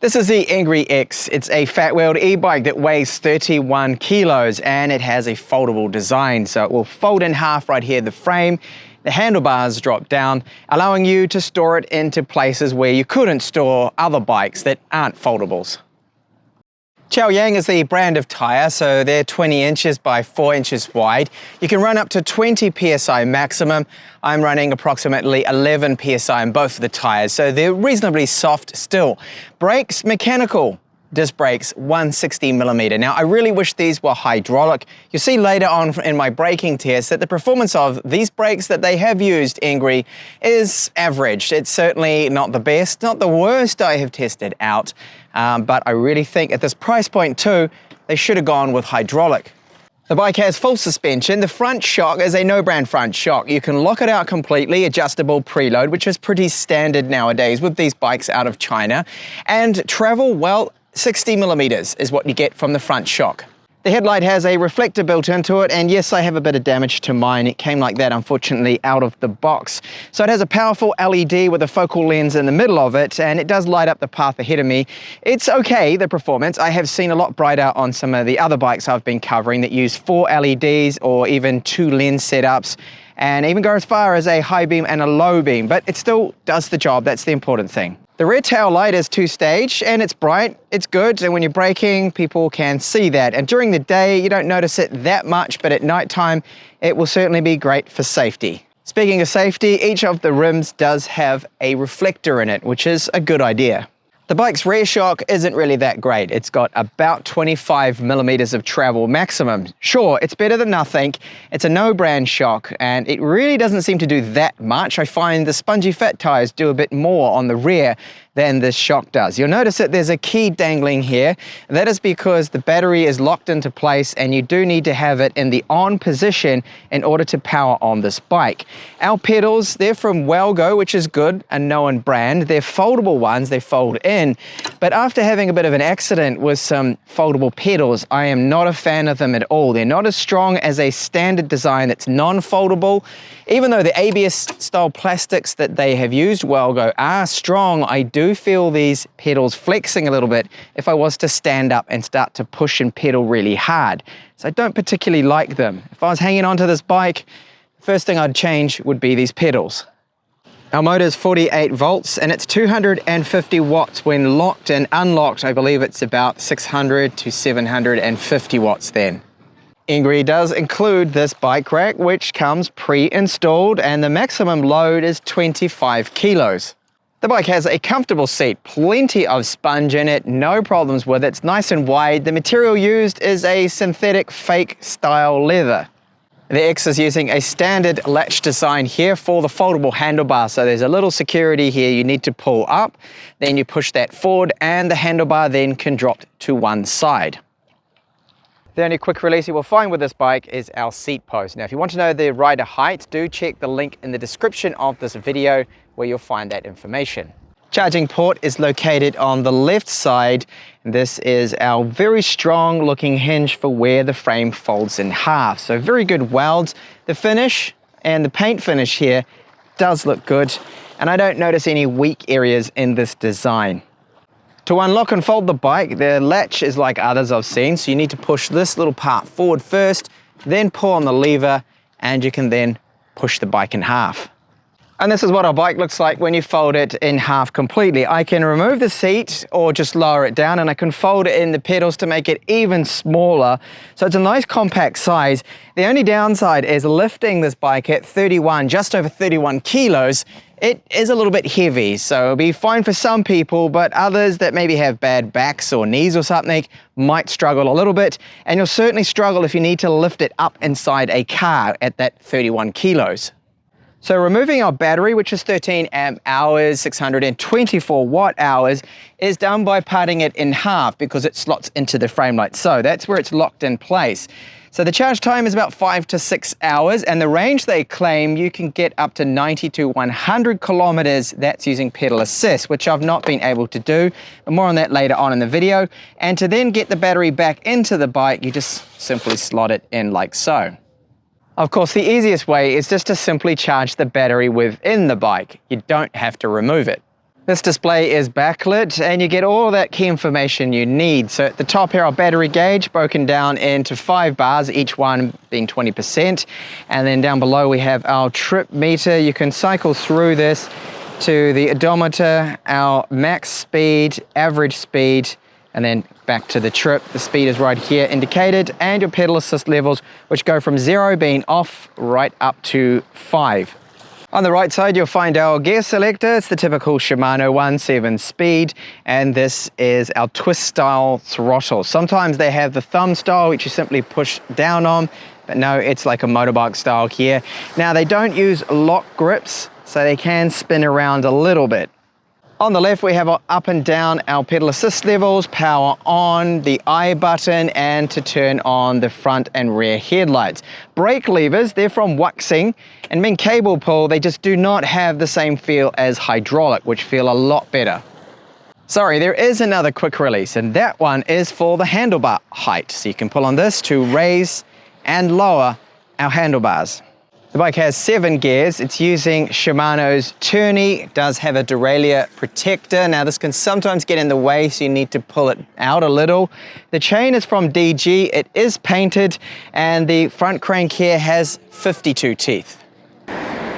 This is the ENGWE X. It's a fat-wheeled e-bike that weighs 31 kilos and it has a foldable design. So it will fold in half right here, the frame. The handlebars drop down, allowing you to store it into places where you couldn't store other bikes that aren't foldables. Chaoyang is the brand of tyre, so they're 20 inches by 4 inches wide. You can run up to 20 psi maximum. I'm running approximately 11 psi on both of the tyres, so they're reasonably soft still. Brakes, mechanical. Disc brakes, 160mm. Now, I really wish these were hydraulic. You'll see later on in my braking test that the performance of these brakes that they have used, ENGWE, is average. It's certainly not the best, not the worst I have tested out, but I really think at this price point too, they should have gone with hydraulic. The bike has full suspension. The front shock is a no-brand front shock. You can lock it out completely, adjustable preload, which is pretty standard nowadays with these bikes out of China. And travel, well, 60mm is what you get from the front shock. The headlight has a reflector built into it, and yes, I have a bit of damage to mine. It came like that, unfortunately, out of the box. So it has a powerful LED with a focal lens in the middle of it, and it does light up the path ahead of me. It's okay, the performance. I have seen a lot brighter on some of the other bikes I've been covering that use 4 LEDs or even 2 lens setups, and even go as far as a high beam and a low beam, but it still does the job. That's the important thing. The rear tail light is 2-stage and it's bright, it's good, and when you're braking, people can see that. And during the day, you don't notice it that much, but at nighttime, it will certainly be great for safety. Speaking of safety, each of the rims does have a reflector in it, which is a good idea. The bike's rear shock isn't really that great. It's got about 25mm of travel maximum. Sure, it's better than nothing. It's a no-brand shock, and it really doesn't seem to do that much. I find the spongy fat tires do a bit more on the rear than this shock does. You'll notice that there's a key dangling here. That is because the battery is locked into place and you do need to have it in the on position in order to power on this bike. Our pedals, they're from ENGWE, which is good, a known brand. They're foldable ones, they fold in. But after having a bit of an accident with some foldable pedals, I am not a fan of them at all. They're not as strong as a standard design that's non-foldable. Even though the ABS style plastics that they have used, ENGWE, are strong, I do feel these pedals flexing a little bit if I was to stand up and start to push and pedal really hard. So I don't particularly like them. If I was hanging onto this bike, the first thing I'd change would be these pedals. Our motor is 48 volts and it's 250 watts when locked, and unlocked I believe it's about 600 to 750 watts then. ENGWE does include this bike rack, which comes pre-installed, and the maximum load is 25 kilos. The bike has a comfortable seat, plenty of sponge in it, no problems with it. It's nice and wide. The material used is a synthetic fake style leather. The X is using a standard latch design here for the foldable handlebar. So there's a little security here you need to pull up, then you push that forward and the handlebar then can drop to one side. The only quick release you will find with this bike is our seat post. Now, if you want to know the rider height, do check the link in the description of this video where you'll find that information. Charging port is located on the left side. This is our very strong looking hinge for where the frame folds in half. So very good welds. The finish and the paint finish here does look good, and I don't notice any weak areas in this design. To unlock and fold the bike, the latch is like others I've seen, so you need to push this little part forward first, then pull on the lever, and you can then push the bike in half. And this is what our bike looks like when you fold it in half completely. I can remove the seat or just lower it down, and I can fold it in the pedals to make it even smaller. So it's a nice compact size. The only downside is lifting this bike at just over 31 kilos. It is a little bit heavy, so it'll be fine for some people, but others that maybe have bad backs or knees or something might struggle a little bit, and you'll certainly struggle if you need to lift it up inside a car at that 31 kilos. So removing our battery, which is 13 amp hours, 624 watt hours, is done by parting it in half because it slots into the frame like so. That's where it's locked in place. So the charge time is about 5 to 6 hours, and the range they claim you can get up to 90 to 100 kilometers. That's using pedal assist, which I've not been able to do, but more on that later on in the video. And to then get the battery back into the bike, you just simply slot it in like so. Of course, the easiest way is just to simply charge the battery within the bike. You don't have to remove it. This display is backlit and you get all that key information you need. So at the top here, our battery gauge broken down into 5 bars, each one being 20%. And then down below we have our trip meter. You can cycle through this to the odometer, our max speed, average speed, and then back to the trip. The speed is right here indicated, and your pedal assist levels, which go from 0 being off right up to 5. On the right side, you'll find our gear selector. It's the typical Shimano 1/7 speed, and this is our twist style throttle. Sometimes they have the thumb style, which you simply push down on, but no, it's like a motorbike style here. Now, they don't use lock grips, so they can spin around a little bit. On the left, we have our up and down our pedal assist levels, power on, the I button, and to turn on the front and rear headlights. Brake levers, they're from Waxing, and being cable pull, they just do not have the same feel as hydraulic, which feel a lot better. Sorry, there is another quick release, and that one is for the handlebar height. So you can pull on this to raise and lower our handlebars. The bike has 7 gears. It's using Shimano's tourney. It does have a derailleur protector. Now this can sometimes get in the way, so you need to pull it out a little. The chain is from DG. It is painted, and the front crank here has 52 teeth.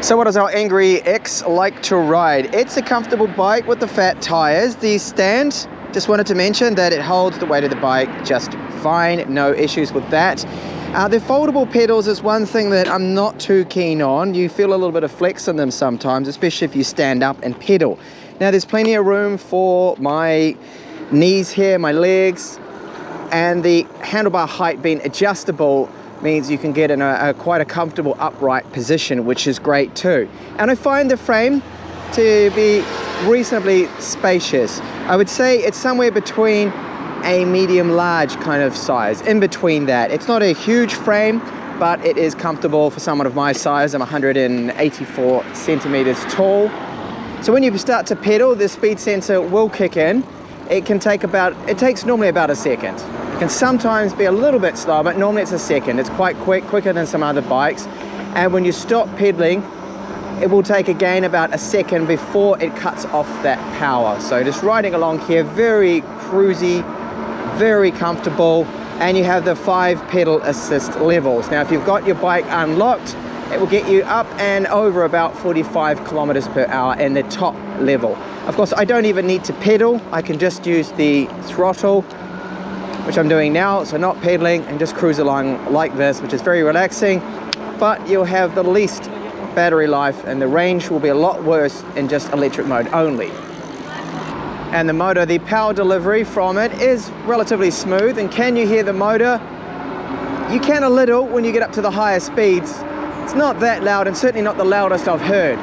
So what does our ENGWE X like to ride? It's a comfortable bike with the fat tires. The stand, just wanted to mention that it holds the weight of the bike just fine. No issues with that. The foldable pedals is one thing that I'm not too keen on. You feel a little bit of flex in them sometimes, especially if you stand up and pedal. Now there's plenty of room for my knees here, my legs, and the handlebar height being adjustable means you can get in quite a comfortable upright position, which is great too. And I find the frame to be reasonably spacious. I would say it's somewhere between a medium-large kind of size, in between that. It's not a huge frame, but it is comfortable for someone of my size. I'm 184 centimeters tall. So when you start to pedal, the speed sensor will kick in. It takes normally about a second. It can sometimes be a little bit slower, but normally it's a second. It's quite quicker than some other bikes. And when you stop pedaling, it will take again about a second before it cuts off that power. So just riding along here, very cruisy, very comfortable, and you have the 5 pedal assist levels. Now if you've got your bike unlocked, it will get you up and over about 45 kilometers per hour in the top level. Of course, I don't even need to pedal. I can just use the throttle, which I'm doing now, so not pedaling, and just cruise along like this, which is very relaxing, but you'll have the least battery life, and the range will be a lot worse in just electric mode only. And the motor, the power delivery from it is relatively smooth. And can you hear the motor? You can a little when you get up to the higher speeds. It's not that loud, and certainly not the loudest I've heard.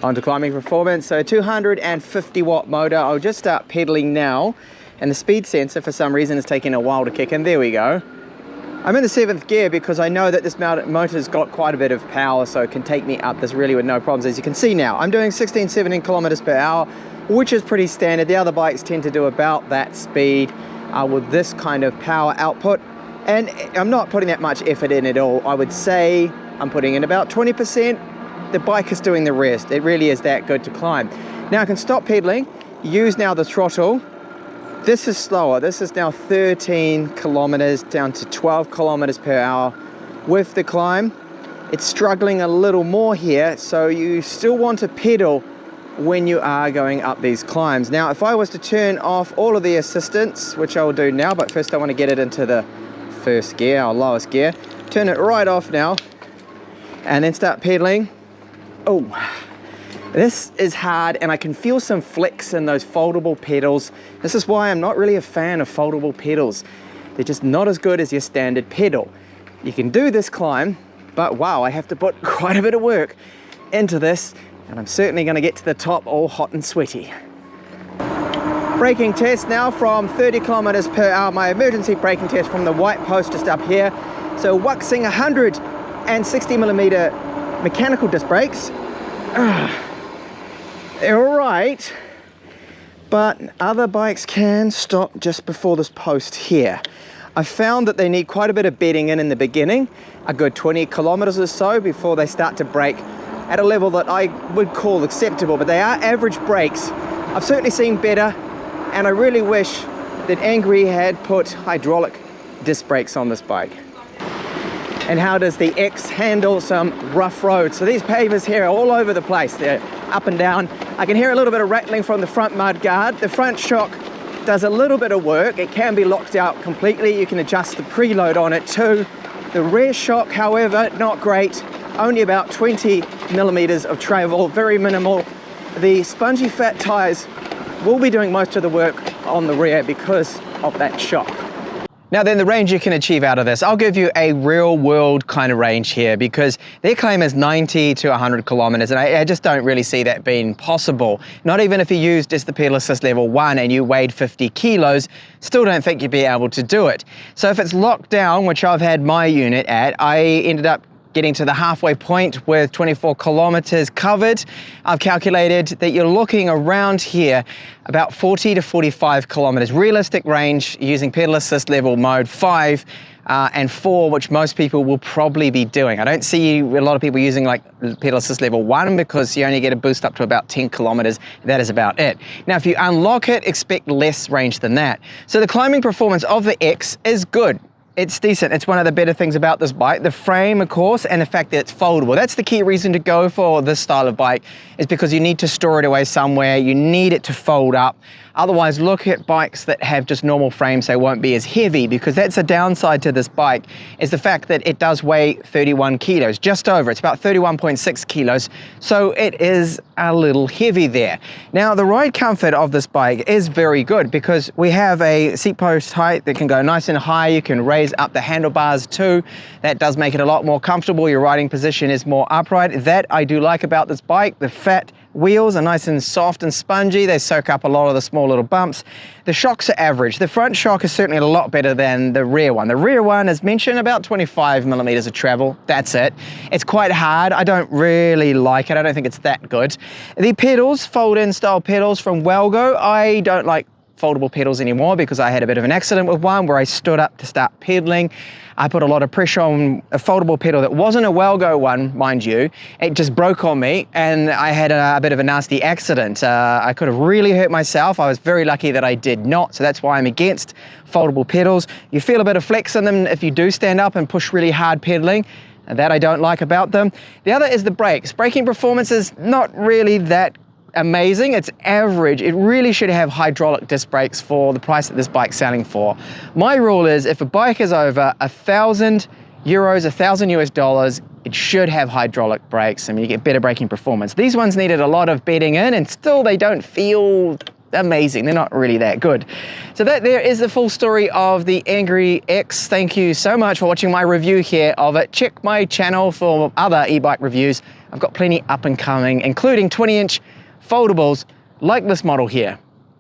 On to climbing performance. So 250 watt motor. I'll just start pedaling now, and the speed sensor for some reason is taking a while to kick in. There we go. I'm in the 7th gear because I know that this motor's got quite a bit of power, so it can take me up this really with no problems. As you can see now, I'm doing 16-17 kilometers per hour, which is pretty standard. The other bikes tend to do about that speed with this kind of power output, and I'm not putting that much effort in at all. I would say I'm putting in about 20%. The bike is doing the rest. It really is that good to climb. Now I can stop pedaling, use now the throttle. This is slower. This is now 13 kilometers down to 12 kilometers per hour with the climb. It's struggling a little more here, so you still want to pedal when you are going up these climbs. Now, if I was to turn off all of the assistance, which I will do now, but first I want to get it into the 1st gear, our lowest gear, turn it right off now, and then start pedaling. Oh, this is hard, and I can feel some flex in those foldable pedals. This is why I'm not really a fan of foldable pedals. They're just not as good as your standard pedal. You can do this climb, but wow, I have to put quite a bit of work into this, and I'm certainly going to get to the top all hot and sweaty. Braking test now from 30 kilometers per hour. My emergency braking test from the white post just up here. So Waxing 160 millimeter mechanical disc brakes. They're all right, but other bikes can stop just before this post here. I found that they need quite a bit of bedding in the beginning, a good 20 kilometers or so before they start to brake at a level that I would call acceptable, but they are average brakes. I've certainly seen better, and I really wish that ENGWE had put hydraulic disc brakes on this bike. And how does the X handle some rough roads? So these pavers here are all over the place. They're up and down. I can hear a little bit of rattling from the front mud guard. The front shock does a little bit of work. It can be locked out completely. You can adjust the preload on it too. The rear shock, however, not great. Only about 20 millimeters of travel, very minimal. The spongy fat tires will be doing most of the work on the rear because of that shock. Now then, the range you can achieve out of this, I'll give you a real world kind of range here, because their claim is 90 to 100 kilometers, and I just don't really see that being possible. Not even if you used just the pedal assist level 1 and you weighed 50 kilos, still don't think you'd be able to do it. So if it's locked down, which I've had my unit at, I ended up getting to the halfway point with 24 kilometers covered. I've calculated that you're looking around here about 40 to 45 kilometers. Realistic range using pedal assist level mode 5 and 4, which most people will probably be doing. I don't see a lot of people using like pedal assist level 1 because you only get a boost up to about 10 kilometers. That is about it. Now, if you unlock it, expect less range than that. So the climbing performance of the X is good. It's decent. It's one of the better things about this bike. The frame, of course, and the fact that it's foldable. That's the key reason to go for this style of bike, is because you need to store it away somewhere. You need it to fold up. Otherwise, look at bikes that have just normal frames. They won't be as heavy, because that's a downside to this bike, is the fact that it does weigh 31 kilos, just over. It's about 31.6 kilos. So it is a little heavy there. Now, the ride comfort of this bike is very good, because we have a seat post height that can go nice and high. You can raise up the handlebars too. That does make it a lot more comfortable. Your riding position is more upright. That I do like about this bike. The fat wheels are nice and soft and spongy. They soak up a lot of the small little bumps. The shocks are average. The front shock is certainly a lot better than the rear one. The rear one, as mentioned, about 25 millimeters of travel. That's it. It's quite hard. I don't really like it. I don't think it's that good. The pedals, fold-in style pedals from Welgo. I don't like foldable pedals anymore, because I had a bit of an accident with one where I stood up to start pedaling. I put a lot of pressure on a foldable pedal that wasn't a Welgo one, mind you. It just broke on me, and I had a bit of a nasty accident. I could have really hurt myself. I was very lucky that I did not, so that's why I'm against foldable pedals. You feel a bit of flex in them if you do stand up and push really hard pedaling. That I don't like about them. The other is the brakes. Braking performance is not really that amazing. It's average. It really should have hydraulic disc brakes for the price that this bike's selling for. My rule is, if a bike is over €1,000, $1,000 US, it should have hydraulic brakes. I mean, you get better braking performance. These ones needed a lot of bedding in, and still they don't feel amazing. They're not really that good. So that there is the full story of the ENGWE X. Thank you so much for watching my review here of it. Check my channel for other e-bike reviews. I've got plenty up and coming, including 20-inch foldables like this model here.